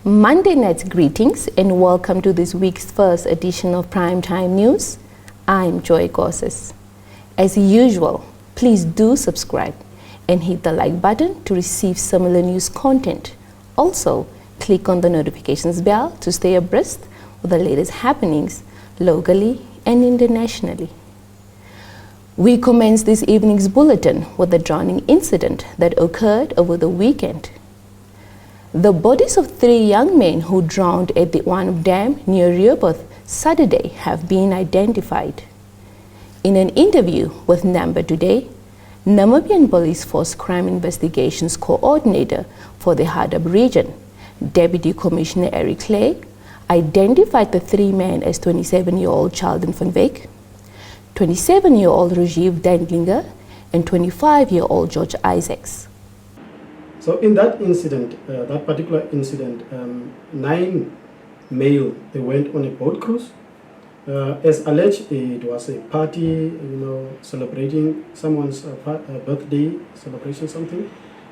Monday night's greetings and welcome to this week's first edition of Primetime News. I'm Joy Gorses. As usual, please do subscribe and hit the like button to receive similar news content. Also, click on the notifications bell to stay abreast with the latest happenings locally and internationally. We commence this evening's bulletin with the drowning incident that occurred over the weekend. The bodies of 3 young men who drowned at the One Dam near Rehoboth Saturday have been identified. In an interview with Namba Today, Namibian Police Force Crime Investigations Coordinator for the Hadab region, Deputy Commissioner Eric Clay, identified the 3 men as 27-year-old Sheldon van Wyk, 27-year-old Rajiv Dandlinger, and 25-year-old George Isaacs. So in that incident, that particular incident, 9 male, they went on a boat cruise. As alleged, it was a party, celebrating someone's birthday celebration, something.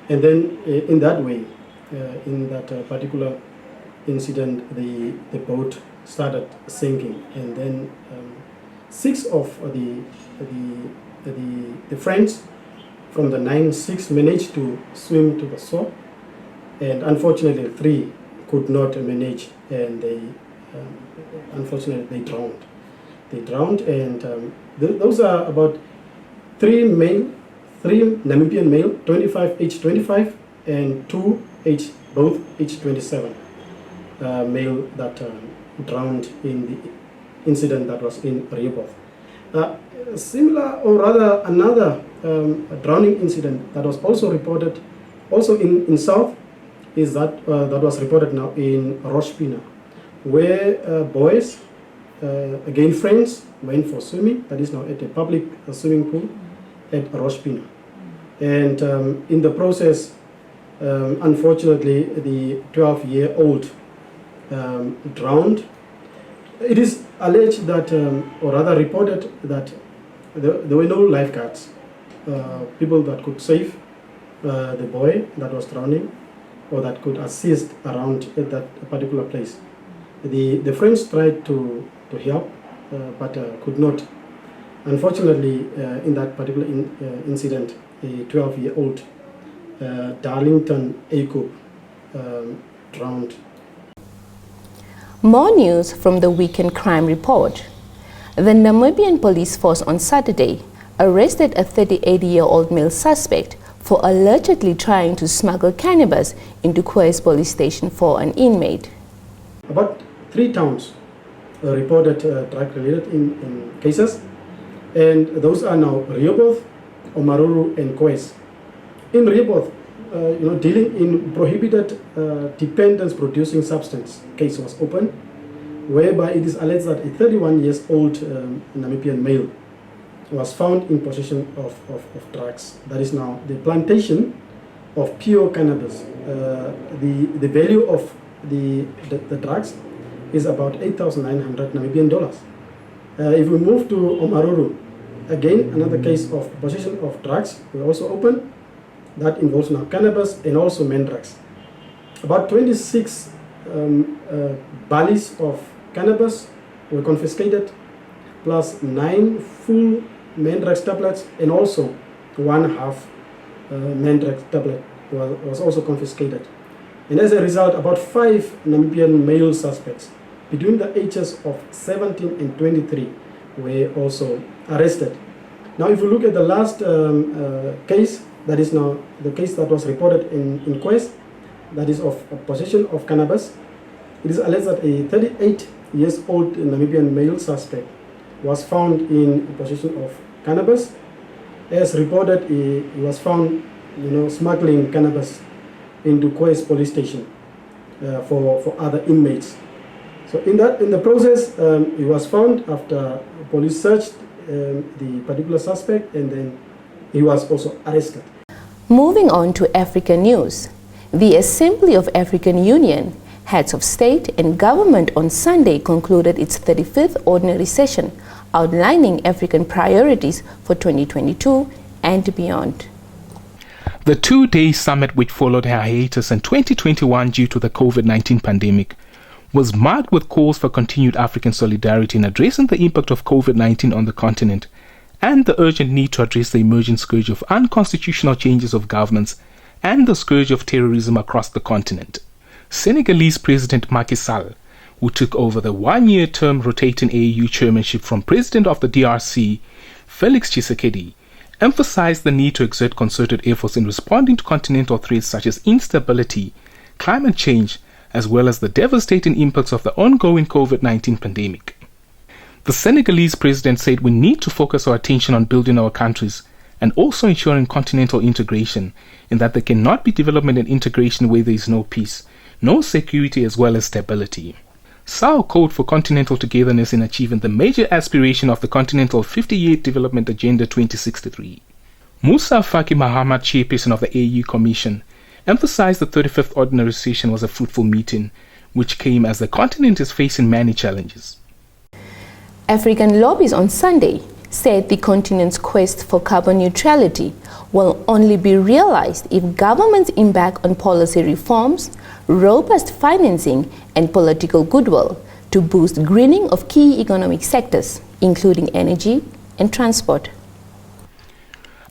And then in that way, in that particular incident, the boat started sinking. And then 6 of the friends from the 6 managed to swim to the shore, and unfortunately 3 could not manage, and they unfortunately they drowned. They drowned, and those are about 3 Namibian male, 25 age 25, and 2 age both age 27 male that drowned in the incident that was in Rehoboth. Similar, or rather another drowning incident that was also reported also in South is that that was reported now in Roshpina, where boys, again friends, went for swimming. That is now at a public swimming pool at Roshpina, and in the process, unfortunately, the 12-year-old drowned. It is alleged that, or rather reported that there were no lifeguards, people that could save the boy that was drowning or that could assist around at that particular place. The friends tried to help, but could not. Unfortunately, in that particular incident, a 12-year-old Darlington Acup drowned. More news from the Weekend Crime Report. The Namibian Police Force on Saturday arrested a 38-year-old male suspect for allegedly trying to smuggle cannabis into Quest Police Station for an inmate. About 3 towns reported drug-related in cases, and those are now Rehoboth, Omaruru, and Quest. In Rehoboth, dealing in prohibited dependence-producing substance case was opened, whereby it is alleged that a 31-year-old Namibian male was found in possession of drugs. That is now the plantation of pure cannabis. The value of the drugs is about 8,900 Namibian dollars. If we move to Omaruru, again another case of possession of drugs we also opened. That involves now cannabis and also men drugs. About 26 barleys of cannabis were confiscated, plus 9 full men drugs tablets, and also 1/2 men drugs tablet was also confiscated. And as a result, about 5 Namibian male suspects between the ages of 17 and 23 were also arrested. Now, if you look at the last case, that is now the case that was reported in Quest, that is of possession of cannabis. It is alleged that a 38-year-old Namibian male suspect was found in possession of cannabis. As reported, he was found, smuggling cannabis into Quest Police Station for other inmates. So in the process, he was found after police searched the particular suspect, and then he was also arrested. Moving on to African news. The Assembly of African Union, heads of state and government on Sunday concluded its 35th ordinary session, outlining African priorities for 2022 and beyond. The two-day summit, which followed a hiatus in 2021 due to the COVID-19 pandemic, was marked with calls for continued African solidarity in addressing the impact of COVID-19 on the continent and the urgent need to address the emerging scourge of unconstitutional changes of governments and the scourge of terrorism across the continent. Senegalese President Macky Sall, who took over the one-year term rotating AU chairmanship from President of the DRC, Felix Tshisekedi, emphasized the need to exert concerted efforts in responding to continental threats such as instability, climate change, as well as the devastating impacts of the ongoing COVID-19 pandemic. The Senegalese president said we need to focus our attention on building our countries and also ensuring continental integration, in that there cannot be development and integration where there is no peace, no security as well as stability. Sall called for continental togetherness in achieving the major aspiration of the Continental 50-Year Development Agenda 2063. Moussa Faki Mahamat, chairperson of the AU Commission, emphasized the 35th Ordinary Session was a fruitful meeting, which came as the continent is facing many challenges. African lobbies on Sunday said the continent's quest for carbon neutrality will only be realized if governments embark on policy reforms, robust financing, and political goodwill to boost greening of key economic sectors, including energy and transport.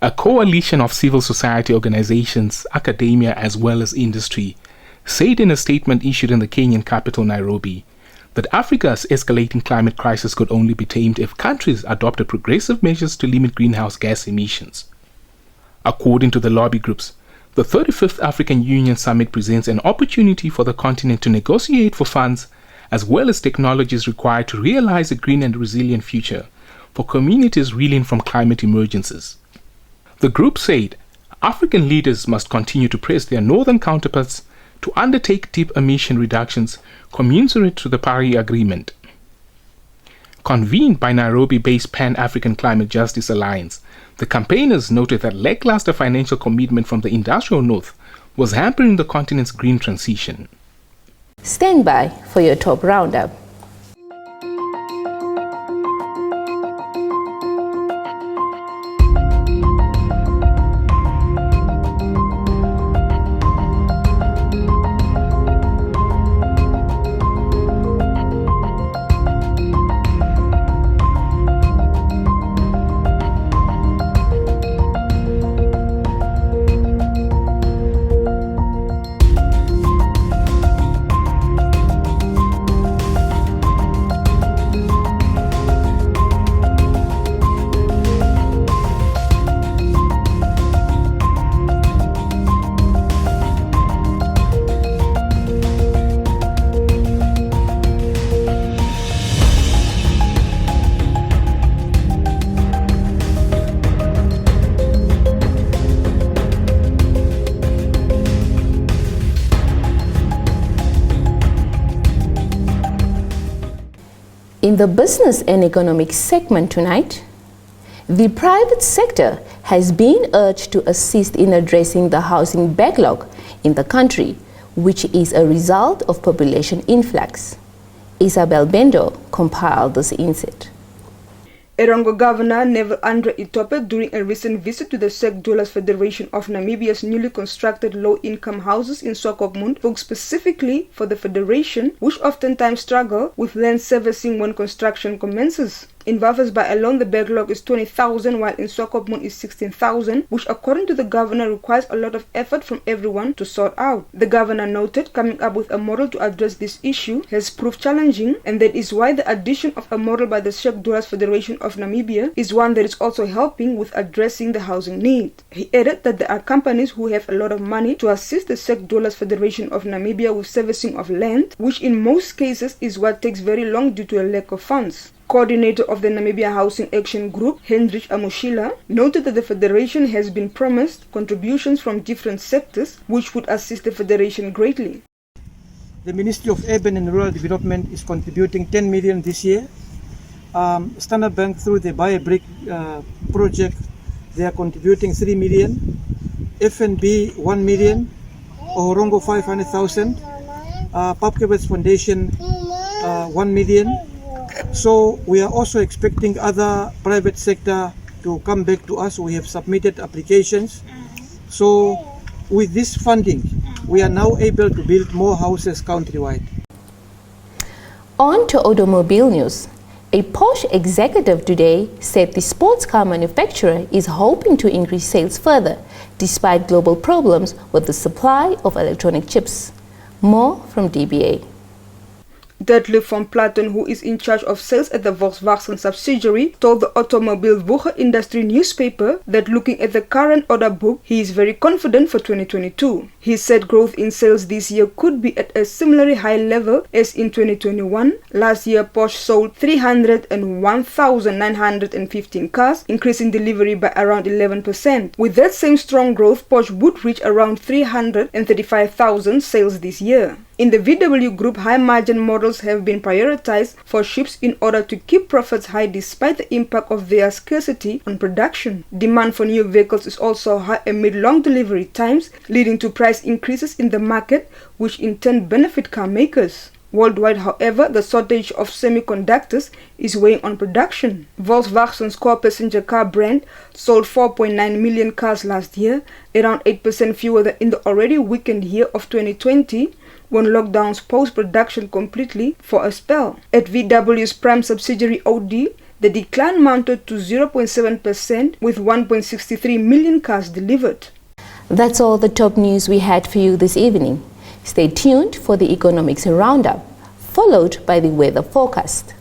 A coalition of civil society organizations, academia, as well as industry said in a statement issued in the Kenyan capital, Nairobi, that Africa's escalating climate crisis could only be tamed if countries adopted progressive measures to limit greenhouse gas emissions. According to the lobby groups, the 35th African Union Summit presents an opportunity for the continent to negotiate for funds as well as technologies required to realize a green and resilient future for communities reeling from climate emergencies. The group said African leaders must continue to press their northern counterparts to undertake deep emission reductions commensurate to the Paris Agreement. Convened by Nairobi-based Pan-African Climate Justice Alliance, the campaigners noted that lackluster financial commitment from the industrial north was hampering the continent's green transition. Stand by for your top roundup. In the business and economic segment tonight, the private sector has been urged to assist in addressing the housing backlog in the country, which is a result of population influx. Isabel Bendo compiled this insight. Erongo Governor Neville Andre Itope, during a recent visit to the SEC Dwellers Federation of Namibia's newly constructed low-income houses in Swakopmund, spoke specifically for the federation, which oftentimes struggle with land servicing when construction commences. In Waffelsbaai alone, the backlog is 20,000, while in Swakopmund is 16,000, which according to the governor requires a lot of effort from everyone to sort out. The governor noted coming up with a model to address this issue has proved challenging, and that is why the addition of a model by the SEC Dwellers Federation of Namibia is one that is also helping with addressing the housing need. He added that there are companies who have a lot of money to assist the SEC Dwellers Federation of Namibia with servicing of land, which in most cases is what takes very long due to a lack of funds. Coordinator of the Namibia Housing Action Group, Hendrik Amoshila, noted that the Federation has been promised contributions from different sectors which would assist the Federation greatly. The Ministry of Urban and Rural Development is contributing 10 million this year. Standard Bank, through the Buy a Brick project, they are contributing 3 million. FNB 1 million. Ohorongo 500,000. Papkewitz Foundation 1 million. So we are also expecting other private sector to come back to us. We have submitted applications. So with this funding, we are now able to build more houses countrywide. On to automobile news. A Porsche executive today said the sports car manufacturer is hoping to increase sales further despite global problems with the supply of electronic chips. More from DBA. Detlef van Platten, who is in charge of sales at the Volkswagen subsidiary, told the Automobile Woche industry newspaper that looking at the current order book, he is very confident for 2022. He said growth in sales this year could be at a similarly high level as in 2021. Last year, Porsche sold 301,915 cars, increasing delivery by around 11%. With that same strong growth, Porsche would reach around 335,000 sales this year. In the VW Group, high-margin models have been prioritized for ships in order to keep profits high despite the impact of their scarcity on production. Demand for new vehicles is also high amid long delivery times, leading to price increases in the market, which in turn benefit car makers. Worldwide, however, the shortage of semiconductors is weighing on production. Volkswagen's core passenger car brand sold 4.9 million cars last year, around 8% fewer than in the already weakened year of 2020, when lockdowns paused production completely for a spell. At VW's prime subsidiary Audi, the decline mounted to 0.7% with 1.63 million cars delivered. That's all the top news we had for you this evening. Stay tuned for the economics roundup, followed by the weather forecast.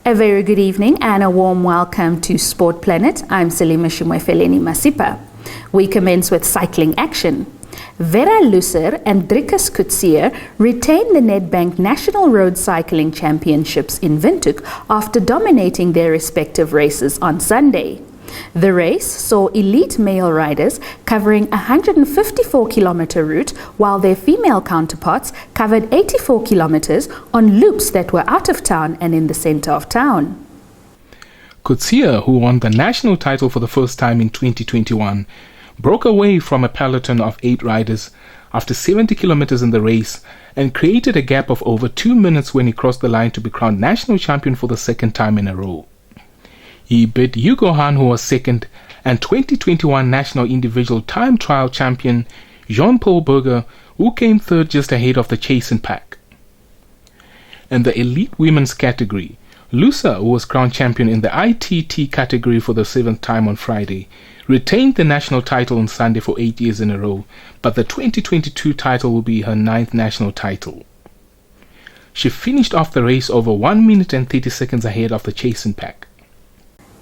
A very good evening and a warm welcome to Sport Planet. I'm Selima Shumwefeleni Masipa. We commence with cycling action. Vera Lusser and Dricus Coetzee retained the Nedbank National Road Cycling Championships in Windhoek after dominating their respective races on Sunday. The race saw elite male riders covering a 154-kilometer route, while their female counterparts covered 84 kilometers on loops that were out of town and in the center of town. Coetzee, who won the national title for the first time in 2021, broke away from a peloton of 8 riders after 70 kilometers in the race and created a gap of over 2 minutes when he crossed the line to be crowned national champion for the second time in a row. He beat Hugo Hahn, who was second, and 2021 national individual time trial champion Jean-Paul Berger, who came third just ahead of the chasing pack. In the elite women's category, Lusser, who was crowned champion in the ITT category for the 7th time on Friday, retained the national title on Sunday for 8 years in a row, but the 2022 title will be her 9th national title. She finished off the race over 1 minute and 30 seconds ahead of the chasing pack.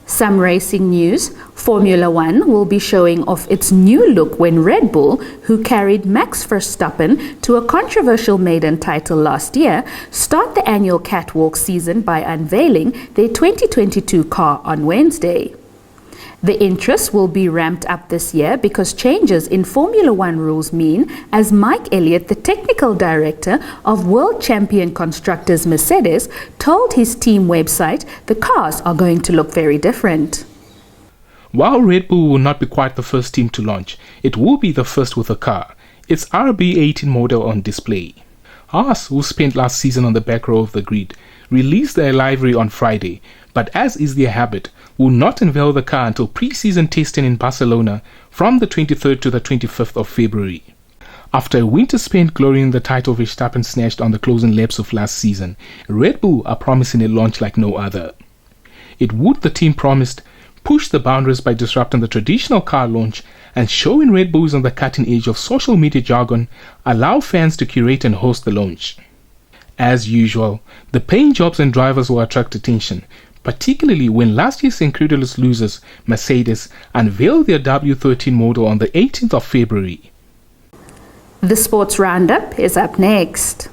Some racing news. Formula One will be showing off its new look when Red Bull, who carried Max Verstappen to a controversial maiden title last year, start the annual catwalk season by unveiling their 2022 car on Wednesday. The interest will be ramped up this year because changes in Formula One rules mean, as Mike Elliott, the technical director of world champion constructors Mercedes, told his team website, the cars are going to look very different. While Red Bull will not be quite the first team to launch, it will be the first with a car, its RB18 model on display. Haas, who spent last season on the back row of the grid, released their livery on Friday, but as is their habit, will not unveil the car until pre-season testing in Barcelona from the 23rd to the 25th of February. After a winter spent glorying in the title Verstappen snatched on the closing laps of last season, Red Bull are promising a launch like no other. It would, the team promised, push the boundaries by disrupting the traditional car launch and showing Red Bulls on the cutting edge of social media jargon, allow fans to curate and host the launch. As usual, the paint jobs and drivers will attract attention, particularly when last year's incredulous losers, Mercedes, unveiled their W13 model on the 18th of February. The Sports Roundup is up next.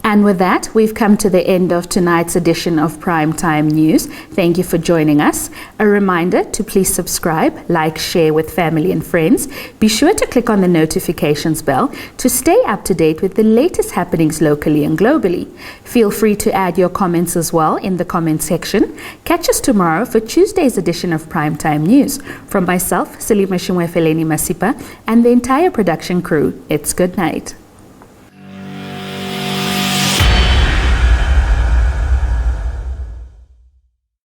And with that, we've come to the end of tonight's edition of Primetime News. Thank you for joining us. A reminder to please subscribe, like, share with family and friends. Be sure to click on the notifications bell to stay up to date with the latest happenings locally and globally. Feel free to add your comments as well in the comment section. Catch us tomorrow for Tuesday's edition of Primetime News. From myself, Salima Shimwefeleni Masipa, and the entire production crew, it's good night.